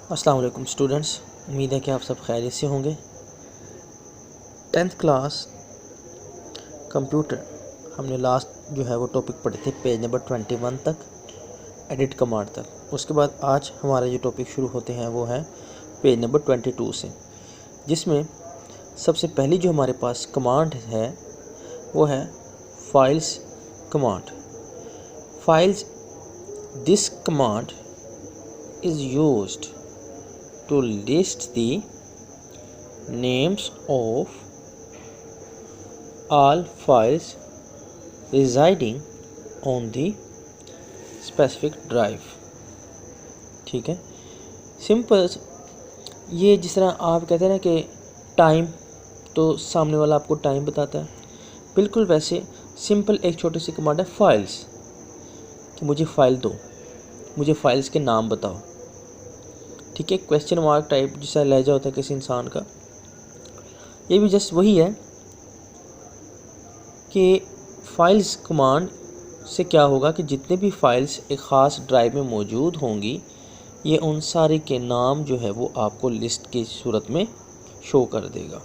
अस्सलाम वालेकुम स्टूडेंट्स, उम्मीद है कि आप सब खैरियत से होंगे। 10th क्लास कंप्यूटर हमने लास्ट जो है वो टॉपिक पढ़े थे पेज नंबर 21 तक, एडिट कमांड तक। उसके बाद आज हमारे जो टॉपिक शुरू होते हैं वो है पेज नंबर 22 से, जिसमें सबसे पहली जो हमारे पास कमांड है वो है files command. Files, this command is used to list the names of all files residing on the specific drive। ठीक है, सिंपल। ये जिस तरह आप कहते हैं ना कि टाइम, तो सामने वाला आपको टाइम बताता है, बिल्कुल वैसे सिंपल एक छोटी सी कमांड है फाइल्स, कि मुझे फ़ाइल दो, मुझे फाइल्स के नाम बताओ। ठीक है, क्वेश्चन मार्क टाइप जैसा लहजा होता है किसी इंसान का, ये भी जस्ट वही है कि फाइल्स कमांड से क्या होगा कि जितने भी फाइल्स एक ख़ास ड्राइव में मौजूद होंगी, ये उन सारे के नाम जो है वो आपको लिस्ट की सूरत में शो कर देगा।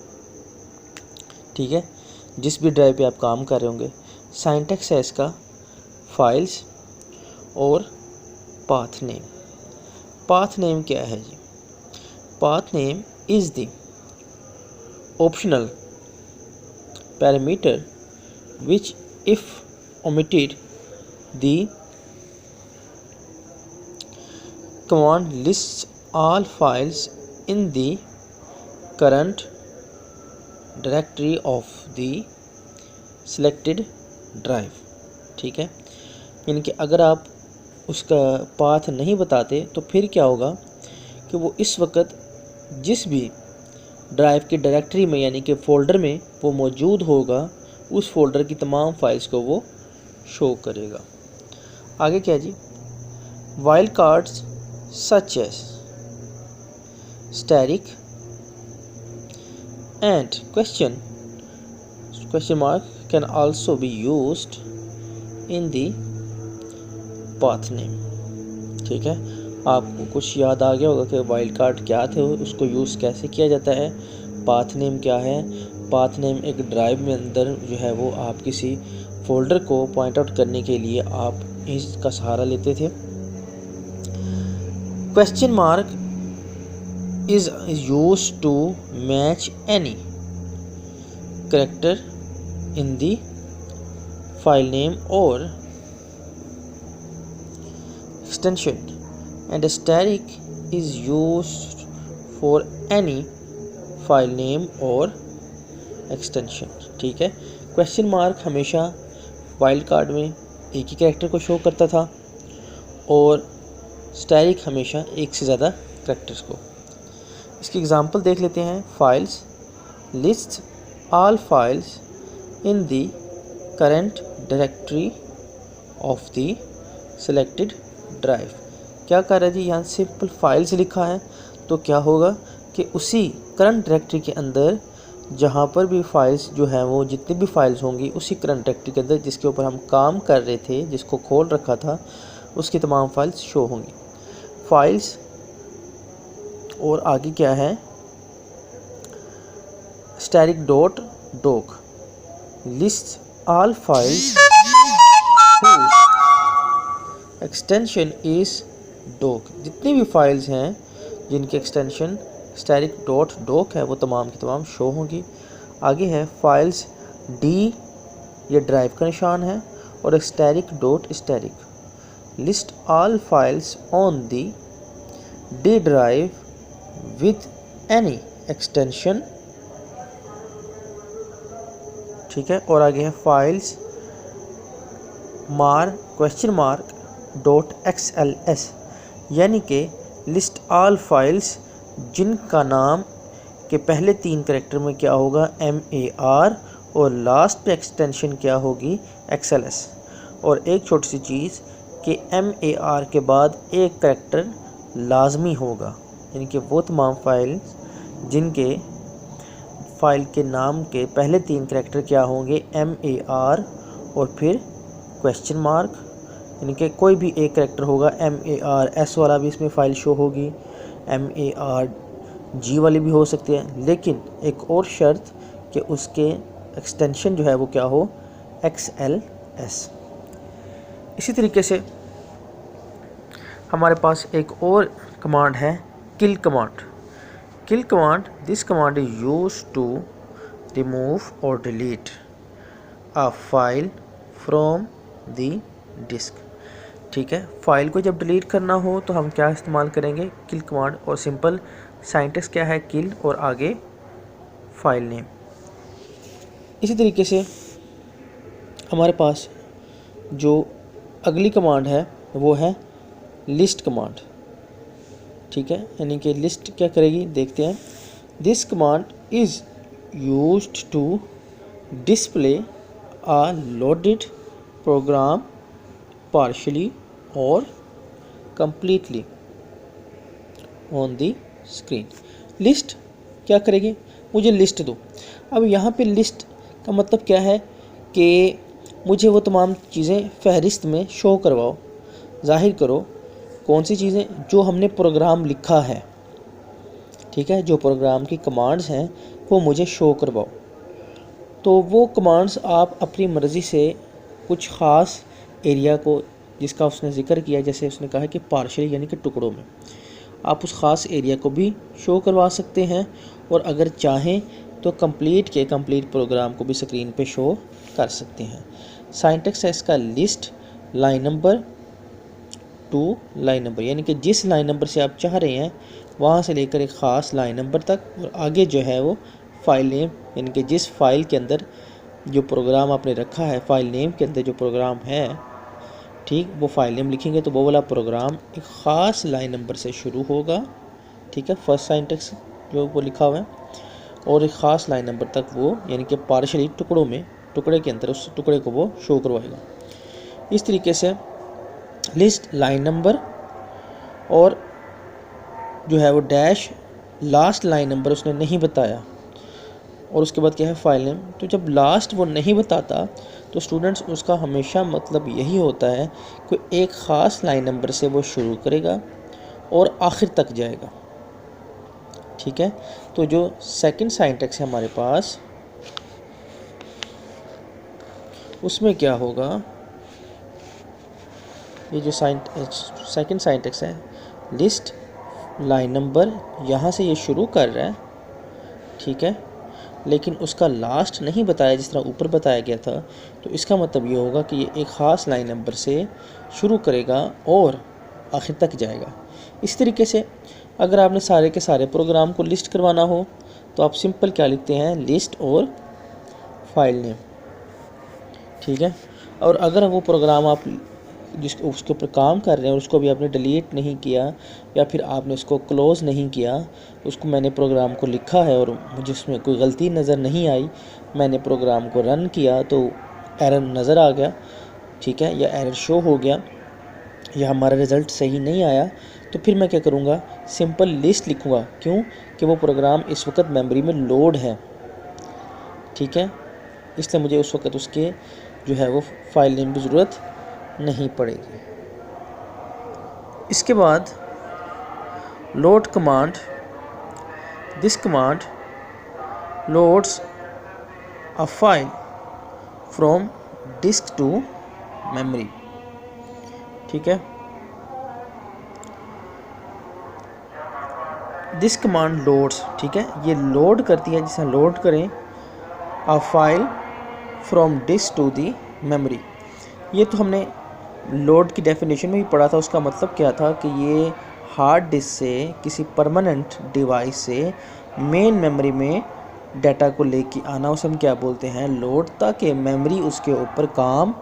ठीक है, जिस भी ड्राइव पे आप काम कर रहे होंगे। सिंटैक्स है इसका फाइल्स और पाथ नेम। पाथ नेम क्या है जी? Path name is the optional parameter which if omitted the command lists all files in the current directory of the selected drive। ठीक है, यानी कि अगर आप उसका पाथ नहीं बताते तो फिर क्या होगा कि वो इस वक्त जिस भी ड्राइव की डायरेक्टरी में यानी कि फ़ोल्डर में वो मौजूद होगा, उस फोल्डर की तमाम फाइल्स को वो शो करेगा। आगे क्या जी? Wild cards such as static and question mark can also be used in the path name. ठीक है, आपको कुछ याद आ गया होगा कि वाइल्ड कार्ड क्या थे, उसको यूज़ कैसे किया जाता है, पाथ नेम क्या है। पाथ नेम एक ड्राइव में अंदर जो है वो आप किसी फोल्डर को पॉइंट आउट करने के लिए आप इसका सहारा लेते थे। Question mark is used to match any character in the file name और extension, and asterisk is used for any file name or extension। ठीक है, क्वेश्चन मार्क हमेशा वाइल्ड कार्ड में एक ही कैरेक्टर को शो करता था और स्टैटिक हमेशा एक से ज़्यादा कैरेक्टर्स को। इसकी एग्जांपल देख लेते हैं। Files list all files in the current directory of the selected drive. क्या कर रहा है जी? यहाँ सिंपल फाइल्स लिखा है, तो क्या होगा कि उसी करंट डायरेक्टरी के अंदर जहाँ पर भी फाइल्स जो हैं वो जितनी भी फाइल्स होंगी उसी करंट डायरेक्टरी के अंदर जिसके ऊपर हम काम कर रहे थे, जिसको खोल रखा था, उसकी तमाम फाइल्स शो होंगी। फाइल्स और आगे क्या है? Static dot doc list all files extension is doc. जितनी भी फाइल्स हैं जिनके एक्सटेंशन स्टैटिक डॉट डॉक है वो तमाम की तमाम शो होंगी। आगे है फाइल्स डी, ये ड्राइव का निशान है, और static dot static list all files on the D drive with any extension. ठीक है, और आगे है files question mark dot XLS, यानी कि लिस्ट ऑल फाइल्स जिनका नाम के पहले 3 कैरेक्टर में क्या होगा MAR और लास्ट पे एक्सटेंशन क्या होगी XLS। और एक छोटी सी चीज़ कि MAR के बाद एक कैरेक्टर लाजमी होगा, यानी कि वो तमाम फाइल्स जिनके फाइल के नाम के पहले 3 कैरेक्टर क्या होंगे MAR और फिर क्वेश्चन मार्क, यानी कि कोई भी एक कैरेक्टर होगा MAR S वाला भी इसमें फ़ाइल शो होगी, MARG वाली भी हो सकती है, लेकिन एक और शर्त कि उसके एक्सटेंशन जो है वो क्या हो, XLS। इसी तरीके से हमारे पास एक और कमांड है kill command. Kill command, this command is use to remove or delete a file from the disk. ठीक है, फाइल को जब डिलीट करना हो तो हम क्या इस्तेमाल करेंगे, किल कमांड। और सिंपल सिंटैक्स क्या है, किल और आगे फाइल नेम। इसी तरीके से हमारे पास जो अगली कमांड है वो है लिस्ट कमांड। ठीक है, यानी कि लिस्ट क्या करेगी, देखते हैं। This command is used to display a loaded program partially और completely on the screen। List क्या करेगी, मुझे लिस्ट दो। अब यहाँ पे लिस्ट का मतलब क्या है कि मुझे वो तमाम चीज़ें फहरिस्त में शो करवाओ, जाहिर करो कौन सी चीज़ें जो हमने प्रोग्राम लिखा है। ठीक है, जो प्रोग्राम की कमांड्स हैं वो मुझे शो करवाओ। तो वो कमांड्स आप अपनी मर्ज़ी से कुछ ख़ास एरिया को जिसका उसने ज़िक्र किया, जैसे उसने कहा कि पार्शली यानी कि टुकड़ों में, आप उस ख़ास एरिया को भी शो करवा सकते हैं। और अगर चाहें तो कंप्लीट प्रोग्राम को भी स्क्रीन पे शो कर सकते हैं। सिंटैक्स है इसका list line number two line number, यानी कि जिस लाइन नंबर से आप चाह रहे हैं वहाँ से लेकर एक ख़ास लाइन नंबर तक, और आगे जो है वो फाइल नेम, यानी कि जिस फाइल के अंदर जो प्रोग्राम आपने रखा है, फाइल नेम के अंदर जो प्रोग्राम है, ठीक, वो फाइल नेम लिखेंगे तो वो वाला प्रोग्राम एक ख़ास लाइन नंबर से शुरू होगा। ठीक है, फर्स्ट सिंटैक्स जो वो लिखा हुआ है, और एक ख़ास लाइन नंबर तक वो यानी कि पार्शली टुकड़ों में, टुकड़े के अंदर उस टुकड़े को वो शो करवाएगा। इस तरीके से लिस्ट लाइन नंबर और जो है वो डैश लास्ट लाइन नंबर उसने नहीं बताया, और उसके बाद क्या है फाइल नेम। तो जब लास्ट वो नहीं बताता तो स्टूडेंट्स उसका हमेशा मतलब यही होता है कि एक ख़ास लाइन नंबर से वो शुरू करेगा और आखिर तक जाएगा। ठीक है, तो जो सेकंड सिंटैक्स है हमारे पास, उसमें क्या होगा, ये जो सेकंड सिंटैक्स है लिस्ट लाइन नंबर, यहाँ से ये शुरू कर रहा है। ठीक है, लेकिन उसका लास्ट नहीं बताया जिस तरह ऊपर बताया गया था। तो इसका मतलब ये होगा कि ये एक ख़ास लाइन नंबर से शुरू करेगा और आखिर तक जाएगा। इस तरीके से अगर आपने सारे के सारे प्रोग्राम को लिस्ट करवाना हो तो आप सिंपल क्या लिखते हैं, लिस्ट और फाइल नेम। ठीक है, और अगर वो प्रोग्राम आप उसके ऊपर काम कर रहे हैं और उसको भी आपने डिलीट नहीं किया या फिर आपने उसको क्लोज़ नहीं किया, उसको मैंने प्रोग्राम को लिखा है और मुझे उसमें कोई गलती नज़र नहीं आई, मैंने प्रोग्राम को रन किया तो एरर नज़र आ गया, ठीक है, या एरर शो हो गया या हमारा रिज़ल्ट सही नहीं आया, तो फिर मैं क्या करूँगा, सिंपल लिस्ट लिखूँगा। क्यों कि वो प्रोग्राम इस वक्त मेमोरी में लोड है। ठीक है, इसलिए मुझे उस वक्त उसके जो है वो फाइल नेम की ज़रूरत नहीं पड़ेगी। इसके बाद load command, this command loads a file from disk to memory. ठीक है, दिस कमांड लोड्स, ठीक है, ये लोड करती है, जिसे लोड करें a file from disk to the memory. ये तो हमने लोड की डेफिनेशन में भी पढ़ा था। उसका मतलब क्या था कि ये हार्ड डिस्क से किसी परमानेंट डिवाइस से मेन मेमोरी में डाटा को लेके आना, उसे हम क्या बोलते हैं, लोड, ताकि मेमोरी उसके ऊपर काम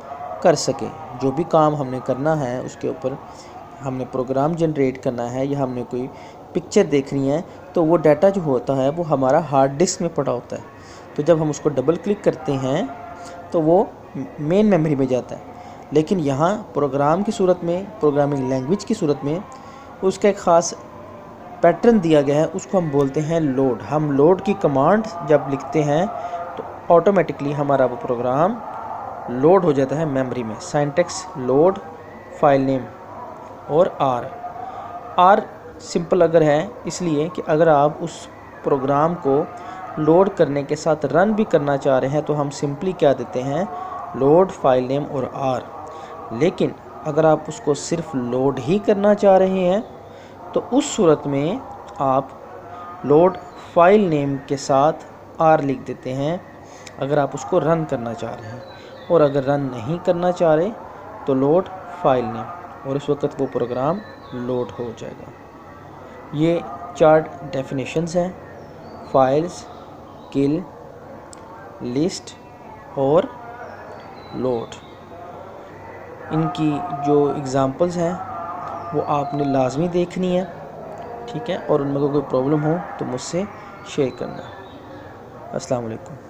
कर सके। जो भी काम हमने करना है उसके ऊपर, हमने प्रोग्राम जनरेट करना है या हमने कोई पिक्चर देखनी है, तो वो डाटा जो होता है वो हमारा हार्ड डिस्क में पड़ा होता है। तो जब हम उसको डबल क्लिक करते हैं तो वो मेन मेमोरी में जाता है। लेकिन यहाँ प्रोग्राम की सूरत में, प्रोग्रामिंग लैंग्वेज की सूरत में उसका एक ख़ास पैटर्न दिया गया है, उसको हम बोलते हैं लोड। हम लोड की कमांड जब लिखते हैं तो ऑटोमेटिकली हमारा वो प्रोग्राम लोड हो जाता है मेमोरी में। सिंटैक्स लोड, फाइल नेम और आर सिंपल अगर है इसलिए कि अगर आप उस प्रोग्राम को लोड करने के साथ रन भी करना चाह रहे हैं तो हम सिंपली क्या देते हैं, लोड फाइल नेम और आर। लेकिन अगर आप उसको सिर्फ लोड ही करना चाह रहे हैं तो उस सूरत में आप लोड फाइल नेम के साथ आर लिख देते हैं अगर आप उसको रन करना चाह रहे हैं, और अगर रन नहीं करना चाह रहे तो लोड फाइल नेम, और उस वक्त वो प्रोग्राम लोड हो जाएगा। ये 4 डेफिनेशंस हैं, फाइल्स, किल, लिस्ट और लोड। इनकी जो एग्ज़ाम्पल्स हैं वो आपने लाजमी देखनी है, ठीक है, और उनमें कोई प्रॉब्लम हो तो मुझसे शेयर करना। अस्सलाम वालेकुम।